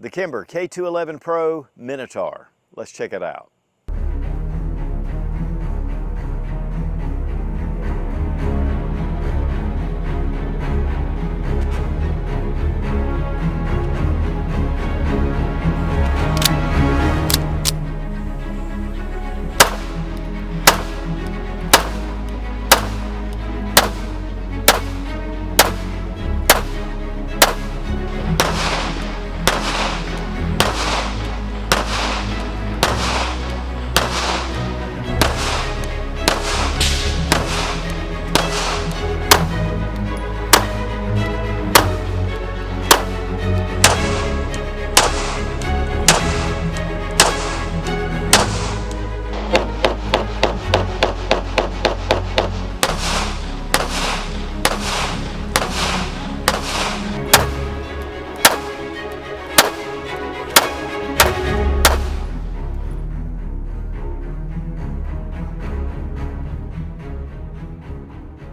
The Kimber K211 Pro Minotaur. Let's check it out.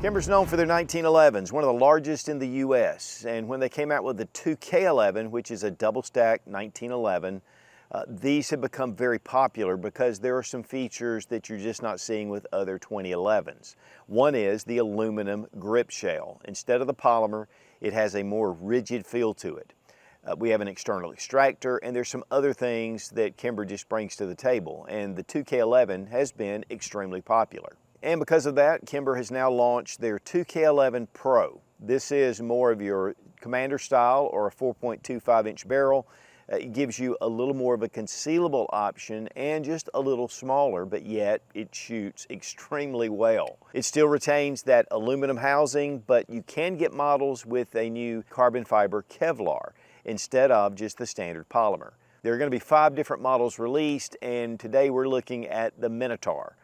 Kimber's known for their 1911s, one of the largest in the US. And when they came out with the 2K11, which is a double stack 1911, these have become very popular because there are some features that you're just not seeing with other 2011s. One is the aluminum grip shell. Instead of the polymer, it has a more rigid feel to it. We have an external extractor, and there's some other things that Kimber just brings to the table. And the 2K11 has been extremely popular. And because of that, Kimber has now launched their 2K11 Pro. This is more of your commander style or a 4.25-inch barrel. It gives you a little more of a concealable option and just a little smaller, but yet it shoots extremely well. It still retains that aluminum housing, but you can get models with a new carbon fiber Kevlar instead of just the standard polymer. There are going to be 5 different models released, and today we're looking at the Minotaur.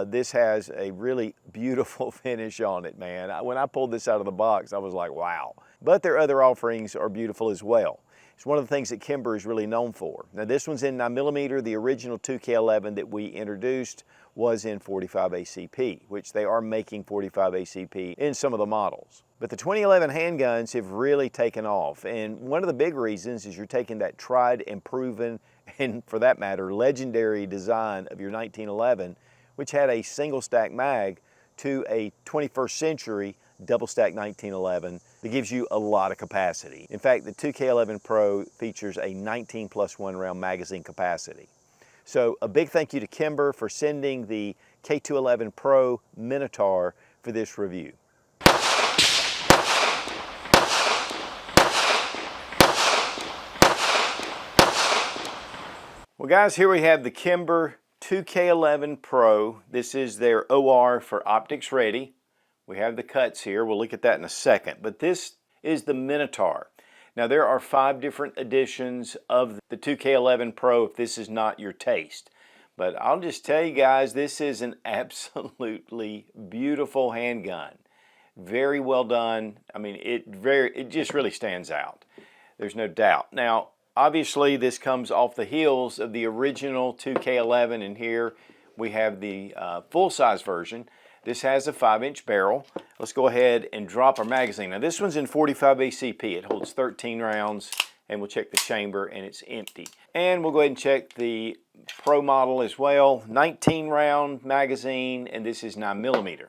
This has a really beautiful finish on it, man. When I pulled this out of the box, I was like, wow. But their other offerings are beautiful as well. It's one of the things that Kimber is really known for. Now this one's in 9mm. The original 2K11 that we introduced was in 45 ACP, which they are making 45 ACP in some of the models. But the 2011 handguns have really taken off. And one of the big reasons is you're taking that tried and proven, and for that matter, legendary design of your 1911, which had a single stack mag, to a 21st century double stack 1911 that gives you a lot of capacity. In fact, the 2K11 Pro features a 19+1 round magazine capacity. So a big thank you to Kimber for sending the K211 Pro Minotaur for this review. Well guys, here we have the Kimber 2K11 Pro. This is their OR for optics ready. We have the cuts here. We'll look at that in a second. But this is the Minotaur. Now there are 5 different editions of the 2K11 Pro if this is not your taste. But I'll just tell you guys, this is an absolutely beautiful handgun. Very well done. I mean, it just really stands out. There's no doubt. Now, obviously, this comes off the heels of the original 2K11, and here we have the full-size version. This has a 5-inch barrel. Let's go ahead and drop our magazine. Now, this one's in 45 ACP. It holds 13 rounds, and we'll check the chamber, and it's empty. And we'll go ahead and check the Pro model as well. 19-round magazine, and this is 9mm.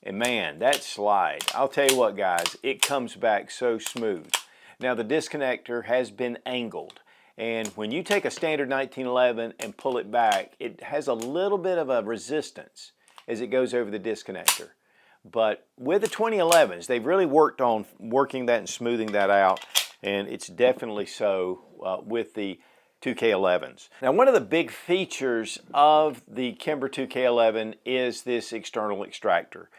And man, that slide, I'll tell you what, guys, it comes back so smooth. Now the disconnector has been angled, and when you take a standard 1911 and pull it back, it has a little bit of a resistance as it goes over the disconnector. But with the 2011s, they've really worked on working that and smoothing that out, and it's definitely so with the 2K11s. Now one of the big features of the Kimber 2K11 is this external extractor.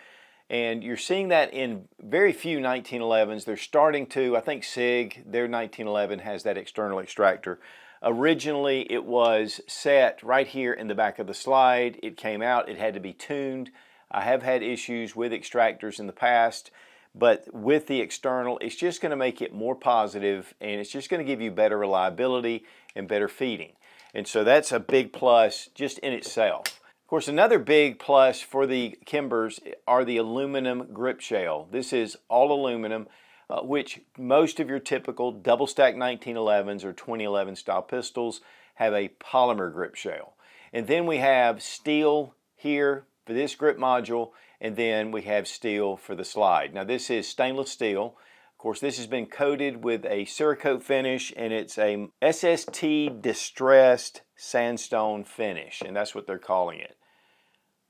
And you're seeing that in very few 1911s. They're starting to, I think SIG, their 1911 has that external extractor. Originally, it was set right here in the back of the slide. It came out, it had to be tuned. I have had issues with extractors in the past, but with the external, it's just going to make it more positive, and it's just going to give you better reliability and better feeding. And so that's a big plus just in itself. Of course, another big plus for the Kimbers are the aluminum grip shell. This is all aluminum. which most of your typical double stack 1911s or 2011 style pistols have a polymer grip shell. And then we have steel here for this grip module, and then we have steel for the slide. Now this is stainless steel. Of course, this has been coated with a Cerakote finish, and it's a SST distressed sandstone finish, and that's what they're calling it.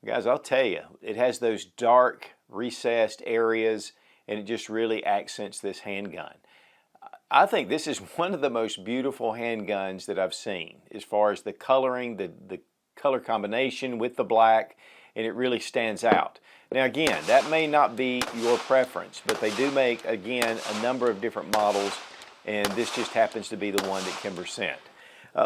Guys, I'll tell you, it has those dark recessed areas, and it just really accents this handgun. I think this is one of the most beautiful handguns that I've seen as far as the coloring, the color combination with the black, and it really stands out. Now again, that may not be your preference, but they do make, again, a number of different models, and this just happens to be the one that Kimber sent.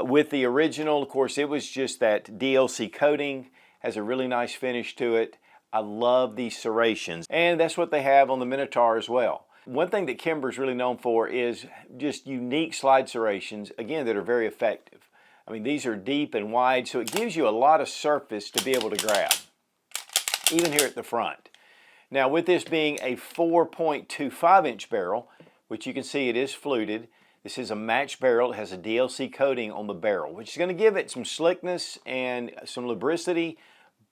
With the original, of course, it was just that DLC coating, has a really nice finish to it. I love these serrations, and that's what they have on the Minotaur as well. One thing that Kimber is really known for is just unique slide serrations, again, that are very effective. I mean, these are deep and wide, so it gives you a lot of surface to be able to grab, even here at the front. Now, with this being a 4.25-inch barrel, which you can see it is fluted, this is a matched barrel. It has a DLC coating on the barrel, which is going to give it some slickness and some lubricity,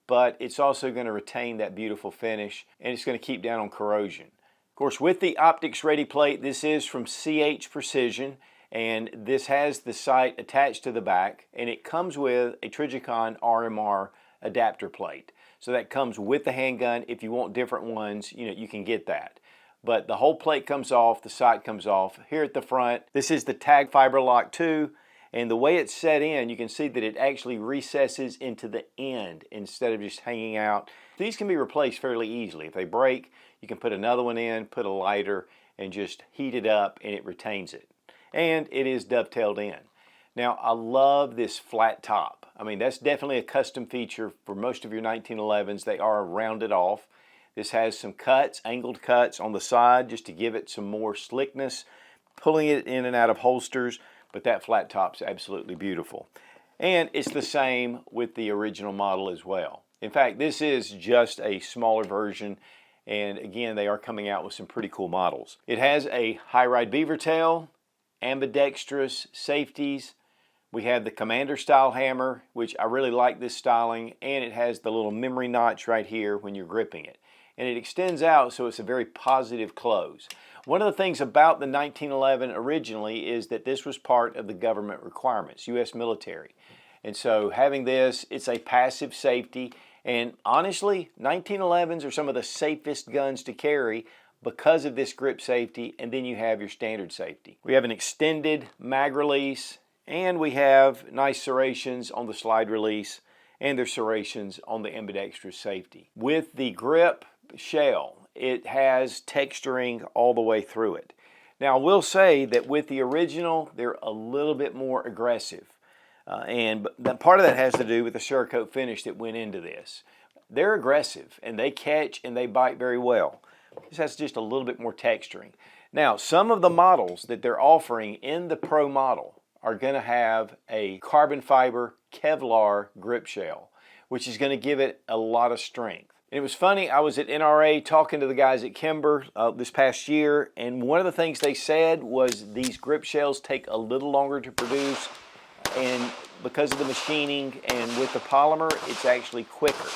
but it's also going to retain that beautiful finish, and it's going to keep down on corrosion. Of course, with the optics ready plate, this is from CH Precision, and this has the sight attached to the back, and it comes with a Trijicon RMR adapter plate. So that comes with the handgun. If you want different ones, you can get that. But the whole plate comes off, the sight comes off. Here at the front, this is the tag fiber lock 2, and the way it's set in, you can see that it actually recesses into the end instead of just hanging out. These can be replaced fairly easily. If they break, you can put another one in, put a lighter, and just heat it up, and it retains it. And it is dovetailed in. Now, I love this flat top. I mean, that's definitely a custom feature for most of your 1911s. They are rounded off. This has some cuts, angled cuts on the side just to give it some more slickness, pulling it in and out of holsters, but that flat top's absolutely beautiful. And it's the same with the original model as well. In fact, this is just a smaller version, and again, they are coming out with some pretty cool models. It has a high-ride beaver tail, ambidextrous safeties. We have the commander style hammer, which I really like this styling, and it has the little memory notch right here when you're gripping it. And it extends out, so it's a very positive close. One of the things about the 1911 originally is that this was part of the government requirements, U.S. military. And so having this, it's a passive safety, and honestly, 1911s are some of the safest guns to carry because of this grip safety, and then you have your standard safety. We have an extended mag release, and we have nice serrations on the slide release, and there's serrations on the ambidextrous safety. With the grip shell, it has texturing all the way through it. Now, I will say that with the original, they're a little bit more aggressive. And part of that has to do with the Cerakote finish that went into this. They're aggressive, and they catch and they bite very well. This has just a little bit more texturing. Now, some of the models that they're offering in the Pro model are going to have a carbon fiber Kevlar grip shell, which is going to give it a lot of strength. And it was funny, I was at NRA talking to the guys at Kimber this past year, and one of the things they said was these grip shells take a little longer to produce, and because of the machining and with the polymer, it's actually quicker.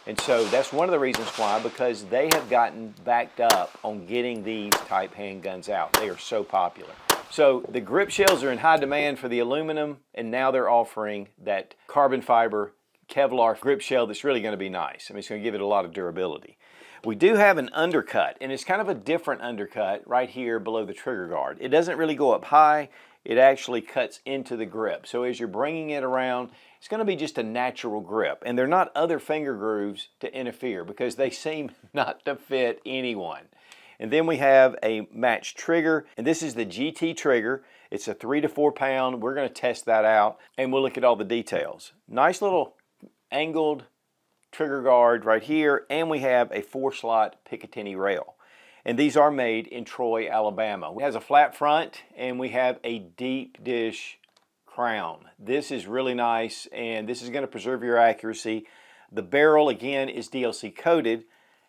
And so that's one of the reasons why, because they have gotten backed up on getting these type handguns out. They are so popular. So the grip shells are in high demand for the aluminum, and now they're offering that carbon fiber Kevlar grip shell that's really going to be nice. I mean, it's going to give it a lot of durability. We do have an undercut, and it's kind of a different undercut right here below the trigger guard. It doesn't really go up high. It actually cuts into the grip. So as you're bringing it around, it's going to be just a natural grip. And they're not other finger grooves to interfere because they seem not to fit anyone. And then we have a matched trigger, and this is the GT trigger. It's a 3 to 4 pound. We're going to test that out, and we'll look at all the details. Nice little angled trigger guard right here, and we have a 4-slot Picatinny rail. And these are made in Troy, Alabama. It has a flat front, and we have a deep dish crown. This is really nice, and this is going to preserve your accuracy. The barrel, again, is DLC coated,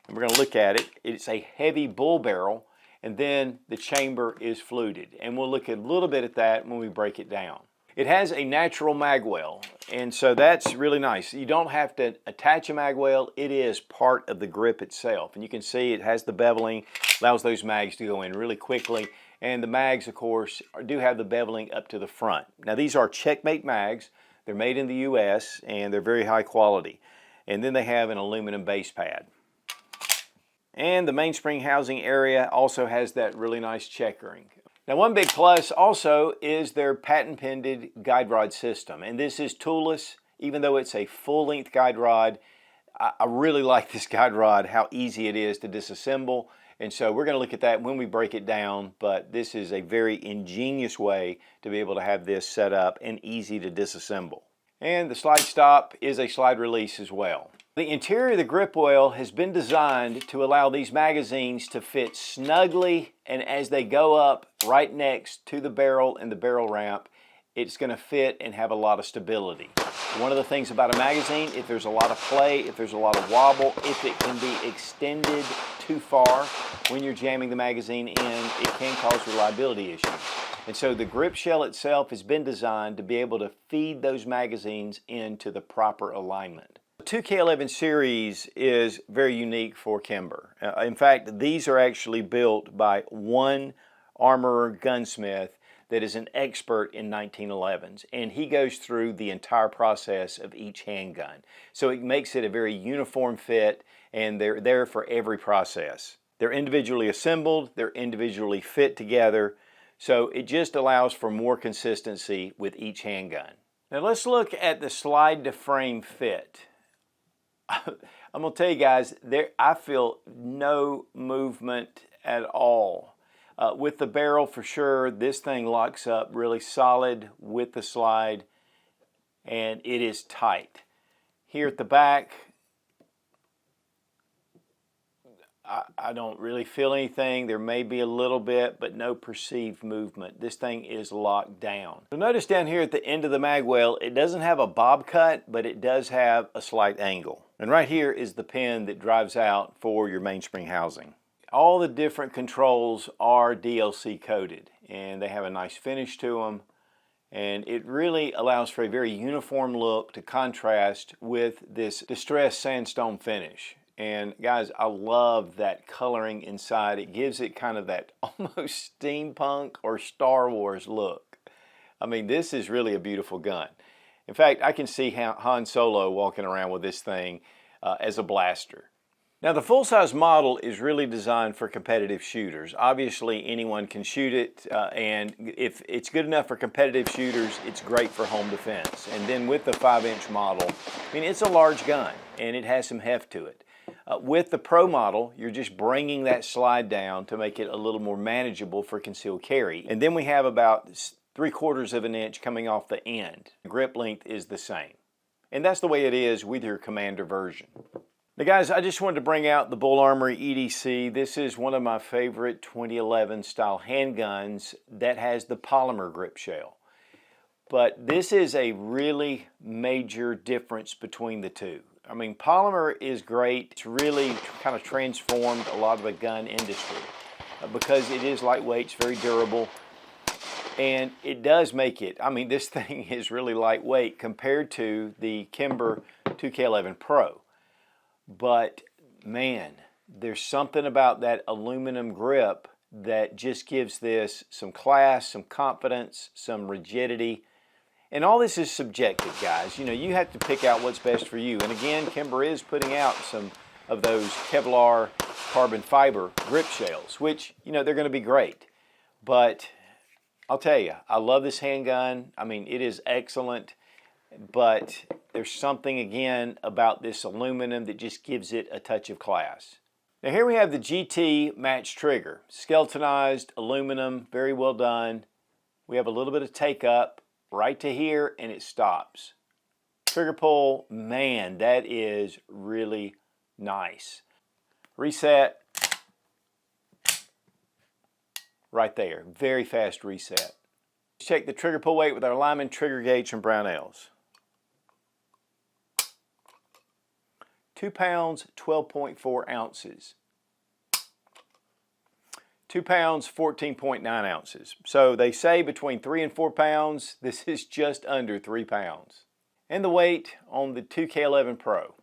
and we're going to look at it. It's a heavy bull barrel, and then the chamber is fluted. And we'll look a little bit at that when we break it down. It has a natural mag well, and so that's really nice. You don't have to attach a mag well. It is part of the grip itself. And you can see it has the beveling, allows those mags to go in really quickly. And the mags, of course, do have the beveling up to the front. Now, these are Checkmate mags. They're made in the US, and they're very high quality. And then they have an aluminum base pad. And the mainspring housing area also has that really nice checkering. Now, one big plus also is their patent-pended guide rod system. And this is toolless, even though it's a full-length guide rod. I really like this guide rod, how easy it is to disassemble. And so we're going to look at that when we break it down. But this is a very ingenious way to be able to have this set up and easy to disassemble. And the slide stop is a slide release as well. The interior of the grip well has been designed to allow these magazines to fit snugly, and as they go up right next to the barrel and the barrel ramp, it's going to fit and have a lot of stability. One of the things about a magazine, if there's a lot of play, if there's a lot of wobble, if it can be extended too far when you're jamming the magazine in, it can cause reliability issues. And so the grip shell itself has been designed to be able to feed those magazines into the proper alignment. The 2K11 series is very unique for Kimber. In fact, these are actually built by one armorer gunsmith that is an expert in 1911s, and he goes through the entire process of each handgun. So it makes it a very uniform fit, and they're there for every process. They're individually assembled, they're individually fit together, so it just allows for more consistency with each handgun. Now let's look at the slide to frame fit. I'm going to tell you guys, I feel no movement at all. With the barrel, for sure, this thing locks up really solid with the slide, and it is tight. Here at the back, I don't really feel anything. There may be a little bit, but no perceived movement. This thing is locked down. So notice down here at the end of the mag well, it doesn't have a bob cut, but it does have a slight angle. And right here is the pin that drives out for your mainspring housing. All the different controls are DLC coded, and they have a nice finish to them. And it really allows for a very uniform look to contrast with this distressed sandstone finish. And guys, I love that coloring inside. It gives it kind of that almost steampunk or Star Wars look. I mean, this is really a beautiful gun. In fact, I can see Han Solo walking around with this thing as a blaster. Now, the full-size model is really designed for competitive shooters. Obviously, anyone can shoot it, and if it's good enough for competitive shooters, it's great for home defense. And then with the 5-inch model, I mean, it's a large gun, and it has some heft to it. With the Pro model, you're just bringing that slide down to make it a little more manageable for concealed carry. And then we have about 3/4 of an inch coming off the end. The grip length is the same. And that's the way it is with your Commander version. Now guys, I just wanted to bring out the Bull Armory EDC. This is one of my favorite 2011 style handguns that has the polymer grip shell. But this is a really major difference between the two. I mean, polymer is great. It's really kind of transformed a lot of the gun industry because it is lightweight, it's very durable, and it does make it. I mean, this thing is really lightweight compared to the Kimber 2K11 Pro. But man, there's something about that aluminum grip that just gives this some class, some confidence, some rigidity. And all this is subjective, guys. You know, you have to pick out what's best for you. And again, Kimber is putting out some of those Kevlar carbon fiber grip shells, which, you know, they're going to be great. But I'll tell you, I love this handgun. I mean, it is excellent. But there's something, again, about this aluminum that just gives it a touch of class. Now here we have the GT match trigger. Skeletonized aluminum, very well done. We have a little bit of take up right to here, and it stops. Trigger pull, man, that is really nice. Reset. Right there, very fast reset. Let's check the trigger pull weight with our Lyman trigger gauge from Brownells. 2 pounds, 12.4 ounces. 2 pounds, 14.9 ounces. So they say between 3 and 4 pounds. This is just under 3 pounds. And the weight on the 2K11 Pro,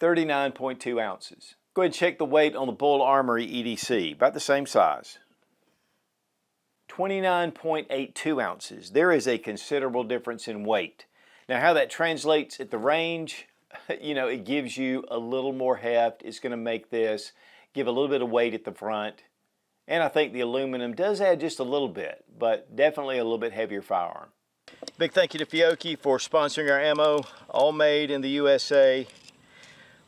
39.2 ounces. Go ahead and check the weight on the Bull Armory EDC, about the same size. 29.82 ounces. There is a considerable difference in weight. Now how that translates at the range, you know, it gives you a little more heft. It's going to make this give a little bit of weight at the front. And I think the aluminum does add just a little bit, but definitely a little bit heavier firearm. Big thank you to Fiocchi for sponsoring our ammo, all made in the USA.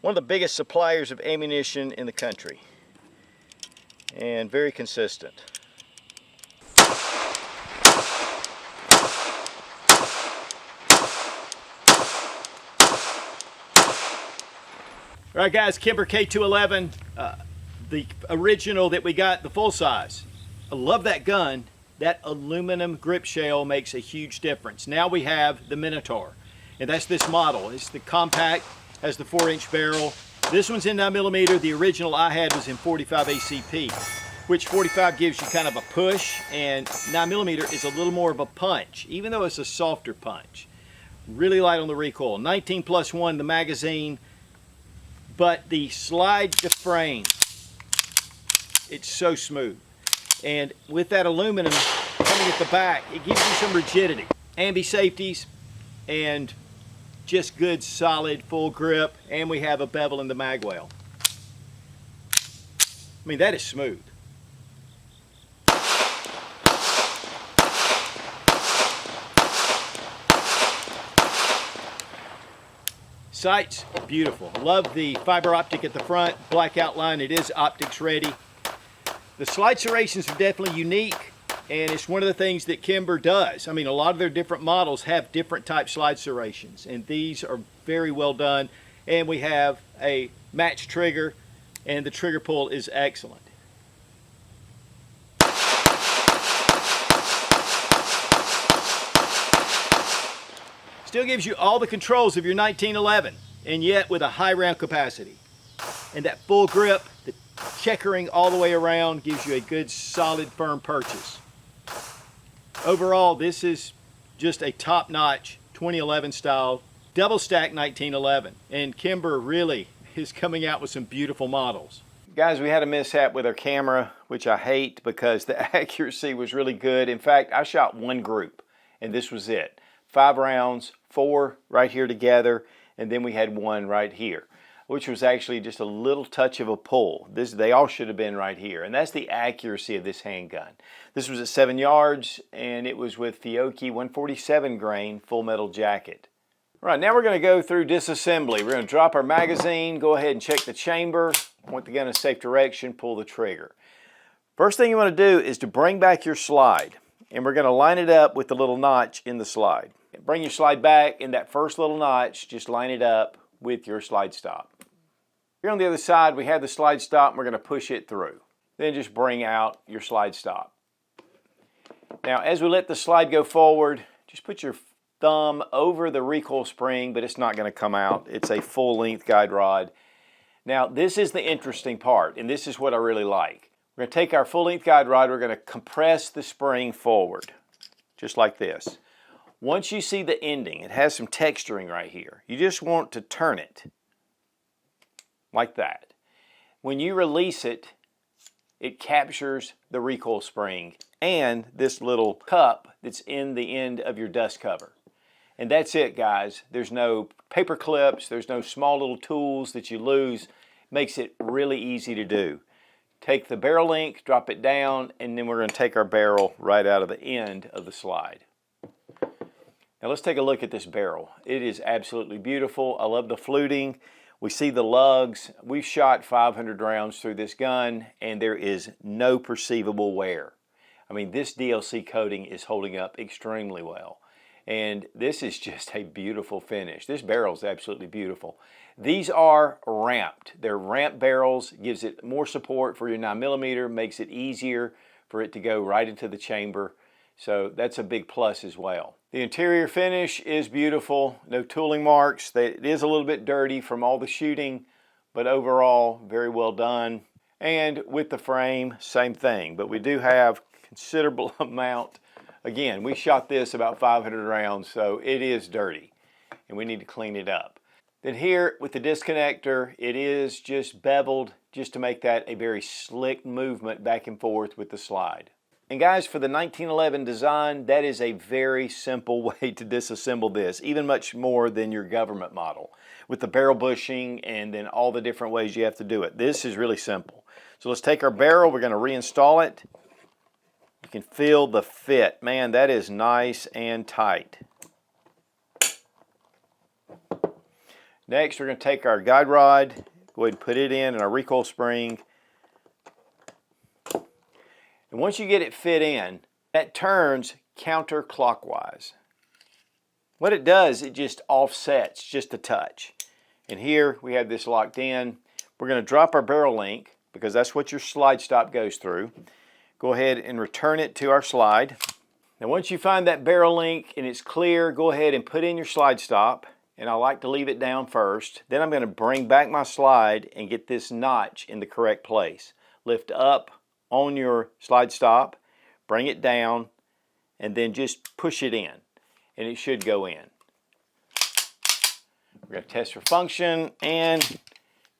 One of the biggest suppliers of ammunition in the country, and very consistent. All right guys, Kimber K211, the original that we got, the full size. I love that gun. That aluminum grip shell makes a huge difference. Now we have the Minotaur, and that's this model. It's the compact, has the 4-inch barrel. This one's in 9mm. The original I had was in 45 ACP, which 45 gives you kind of a push, and 9mm is a little more of a punch, even though it's a softer punch. Really light on the recoil. 19+1 the magazine, but the slide to frame, it's so smooth. And with that aluminum coming at the back, it gives you some rigidity. Ambi safeties and just good, solid, full grip, and we have a bevel in the mag well. I mean, that is smooth. Sights, beautiful. Love the fiber optic at the front, black outline. It is optics ready. The slide serrations are definitely unique, and it's one of the things that Kimber does. I mean, a lot of their different models have different type slide serrations, and these are very well done. And we have a match trigger, and the trigger pull is excellent. Still gives you all the controls of your 1911, and yet with a high round capacity. And that full grip, the checkering all the way around gives you a good, solid, firm purchase. Overall, this is just a top-notch 2011 style double stack 1911, and Kimber really is coming out with some beautiful models. Guys, we had a mishap with our camera, which I hate because the accuracy was really good. In fact, I shot one group, and this was it. 5 rounds, 4 right here together, and then we had 1 right here, which was actually just a little touch of a pull. They all should have been right here, and that's the accuracy of this handgun. This was at 7 yards, and it was with Fiocchi 147 grain full metal jacket. All right, now we're going to go through disassembly. We're going to drop our magazine, go ahead and check the chamber, point the gun in a safe direction, pull the trigger. First thing you want to do is to bring back your slide, and we're going to line it up with the little notch in the slide. Bring your slide back, in that first little notch, just line it up with your slide stop. Here on the other side, we have the slide stop, and we're going to push it through. Then just bring out your slide stop. Now, as we let the slide go forward, just put your thumb over the recoil spring, but it's not going to come out. It's a full-length guide rod. Now, this is the interesting part, and this is what I really like. We're going to take our full-length guide rod, we're going to compress the spring forward, just like this. Once you see the ending, it has some texturing right here. You just want to turn it like that. When you release it, it captures the recoil spring and this little cup that's in the end of your dust cover. And that's it, guys. There's no paper clips, there's no small little tools that you lose. Makes it really easy to do. Take the barrel link, drop it down, and then we're going to take our barrel right out of the end of the slide. Now let's take a look at this barrel. It is absolutely beautiful. I love the fluting. We see the lugs. We've shot 500 rounds through this gun, and there is no perceivable wear. I mean, this DLC coating is holding up extremely well. And this is just a beautiful finish. This barrel is absolutely beautiful. These are ramped. They're ramped barrels. Gives it more support for your 9mm, makes it easier for it to go right into the chamber. So that's a big plus as well. The interior finish is beautiful. No tooling marks. It is a little bit dirty from all the shooting, but overall, very well done. And with the frame, same thing, but we do have considerable amount. Again, we shot this about 500 rounds, so it is dirty and we need to clean it up. Then here with the disconnector, it is just beveled just to make that a very slick movement back and forth with the slide. And guys, for the 1911 design, that is a very simple way to disassemble this, even much more than your government model, with the barrel bushing and then all the different ways you have to do it. This is really simple. So let's take our barrel, we're going to reinstall it. You can feel the fit. Man, that is nice and tight. Next, we're going to take our guide rod, go ahead and put it in our recoil spring. And once you get it fit in, that turns counterclockwise. What it does, it just offsets just a touch. And here we have this locked in. We're going to drop our barrel link because that's what your slide stop goes through. Go ahead and return it to our slide. Now once you find that barrel link and it's clear, go ahead and put in your slide stop. And I like to leave it down first. Then I'm going to bring back my slide and get this notch in the correct place. Lift up on your slide stop, bring it down, and then just push it in, and it should go in. We're going to test for function, and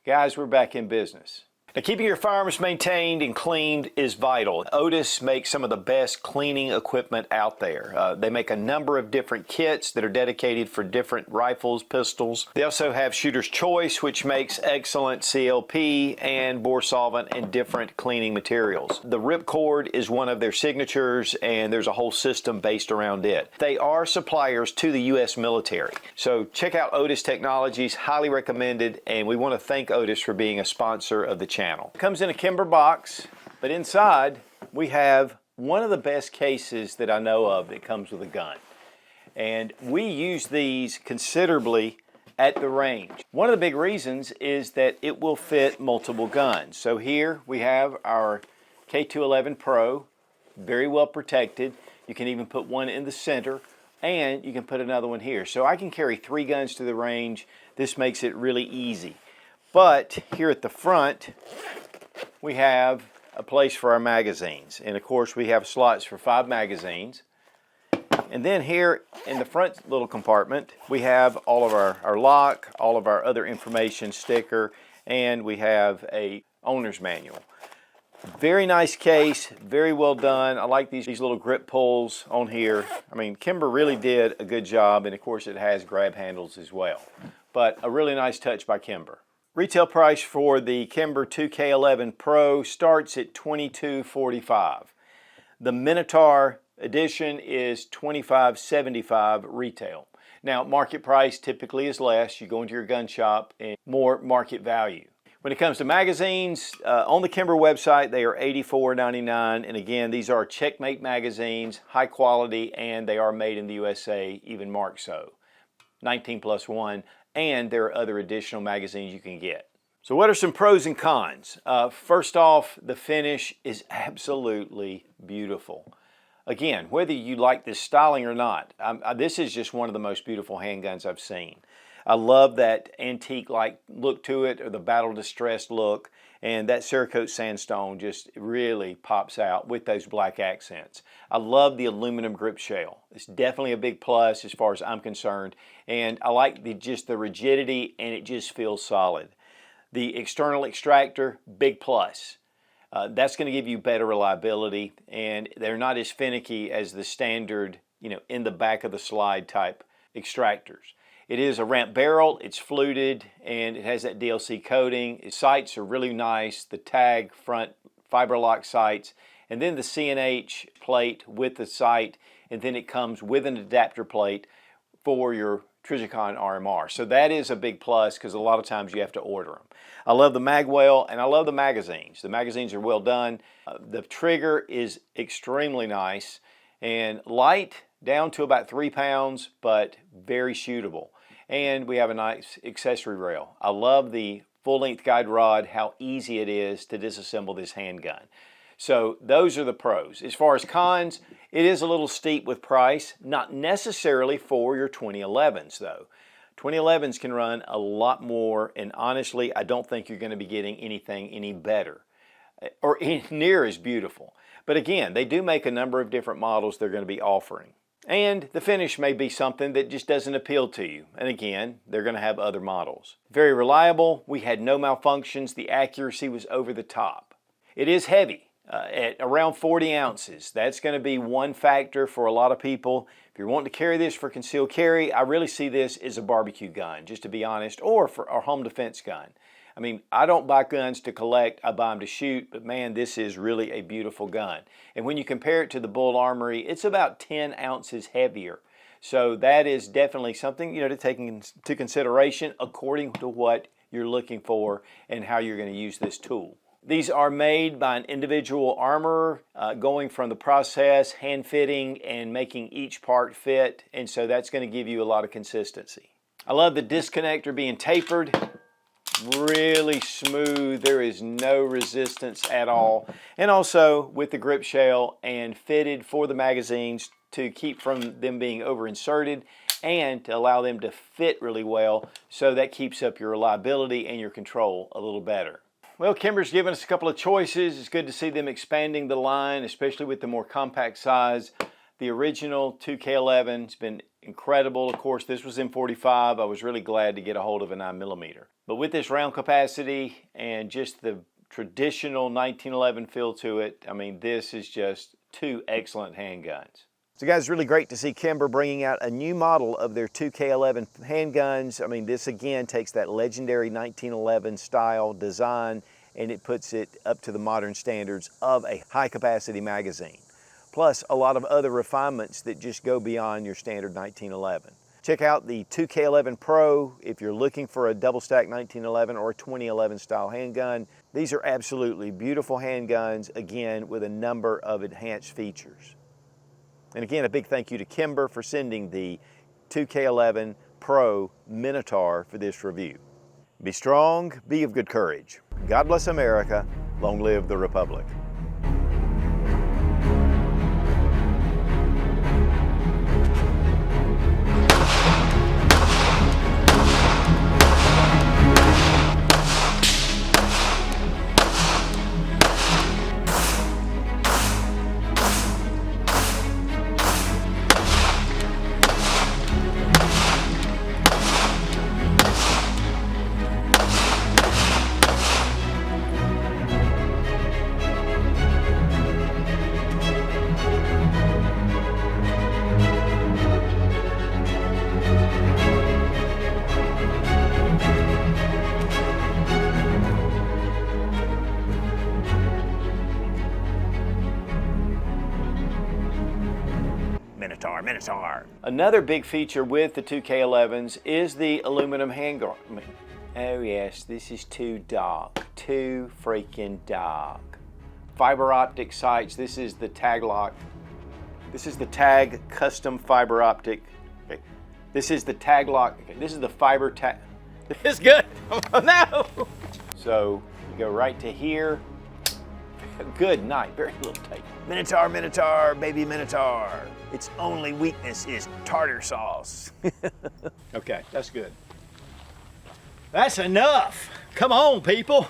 guys, we're back in business. Now, keeping your firearms maintained and cleaned is vital. Otis makes some of the best cleaning equipment out there. They make a number of different kits that are dedicated for different rifles, pistols. They also have Shooter's Choice, which makes excellent CLP and bore solvent and different cleaning materials. The Ripcord is one of their signatures, and there's a whole system based around it. They are suppliers to the U.S. military. So check out Otis Technologies, highly recommended, and we want to thank Otis for being a sponsor of the channel. It comes in a Kimber box, but inside we have one of the best cases that I know of that comes with a gun. And we use these considerably at the range. One of the big reasons is that it will fit multiple guns. So here we have our K211 Pro, very well protected. You can even put one in the center, and you can put another one here. So I can carry 3 guns to the range. This makes it really easy. But here at the front, we have a place for our magazines. And of course, we have slots for 5 magazines. And then here in the front little compartment, we have all of our lock, all of our other information sticker, and we have a owner's manual. Very nice case, very well done. I like these little grip pulls on here. I mean, Kimber really did a good job, and of course it has grab handles as well. But a really nice touch by Kimber. Retail price for the Kimber 2K11 Pro starts at $22.45. The Minotaur edition is $25.75 retail. Now, market price typically is less. You go into your gun shop and more market value. When it comes to magazines, on the Kimber website, they are $84.99. And again, these are Checkmate magazines, high quality, and they are made in the USA, even marked so. 19+1. And there are other additional magazines you can get. So what are some pros and cons? First off, the finish is absolutely beautiful. Again, whether you like this styling or not, this is just one of the most beautiful handguns I've seen. I love that antique-like look to it, or the battle distressed look, and that Cerakote sandstone just really pops out with those black accents. I love the aluminum grip shell. It's definitely a big plus as far as I'm concerned, and I like just the rigidity, and it just feels solid. The external extractor, big plus. That's going to give you better reliability, and they're not as finicky as the standard, in the back of the slide type extractors. It is a ramp barrel, it's fluted, and it has that DLC coating. Its sights are really nice, the tag front fiber lock sights, and then the C&H plate with the sight, and then it comes with an adapter plate for your Trijicon RMR. So that is a big plus because a lot of times you have to order them. I love the magwell, and I love the magazines. The magazines are well done. The trigger is extremely nice and light, down to about 3 pounds, but very shootable. And we have a nice accessory rail. I love the full-length guide rod, how easy it is to disassemble this handgun. So those are the pros. As far as cons, it is a little steep with price, not necessarily for your 2011s though. 2011s can run a lot more, and honestly, I don't think you're going to be getting anything any better. or near as beautiful. But again, they do make a number of different models they're going to be offering. And the finish may be something that just doesn't appeal to you. And again, they're going to have other models. Very reliable. We had no malfunctions. The accuracy was over the top. It is heavy. At around 40 ounces. That's going to be one factor for a lot of people. If you're wanting to carry this for concealed carry, I really see this as a barbecue gun, just to be honest, or for a home defense gun. I mean, I don't buy guns to collect, I buy them to shoot, but man, this is really a beautiful gun. And when you compare it to the Bull Armory, it's about 10 ounces heavier. So that is definitely something, to take into consideration according to what you're looking for and how you're going to use this tool. These are made by an individual armorer, going from the process, hand fitting, and making each part fit, and so that's going to give you a lot of consistency. I love the disconnector being tapered, really smooth, there is no resistance at all, and also with the grip shell and fitted for the magazines to keep from them being over inserted and to allow them to fit really well, so that keeps up your reliability and your control a little better. Well, Kimber's given us a couple of choices. It's good to see them expanding the line, especially with the more compact size. The original 2K11 has been incredible. Of course, this was in 45. I was really glad to get a hold of a 9mm. But with this round capacity and just the traditional 1911 feel to it, I mean, this is just two excellent handguns. So guys, really great to see Kimber bringing out a new model of their 2K11 handguns. I mean, this again takes that legendary 1911 style design and it puts it up to the modern standards of a high capacity magazine. Plus a lot of other refinements that just go beyond your standard 1911. Check out the 2K11 Pro if you're looking for a double stack 1911 or a 2011 style handgun. These are absolutely beautiful handguns, again, with a number of enhanced features. And again, a big thank you to Kimber for sending the 2K11 Pro Minotaur for this review. Be strong, be of good courage. God bless America. Long live the Republic. Minotaur. Another big feature with the 2K11s is the aluminum handguard. Oh yes, this is too dark. Too freaking dark. Fiber optic sights. This is the tag lock. This is the tag custom fiber optic. Okay. This is the tag lock. Okay. This is the fiber tag. This is good. Oh, no. So you go right to here. Good night. Very little tape. Minotaur, Minotaur, baby Minotaur. Its only weakness is tartar sauce. Okay, that's good. That's enough. Come on, people.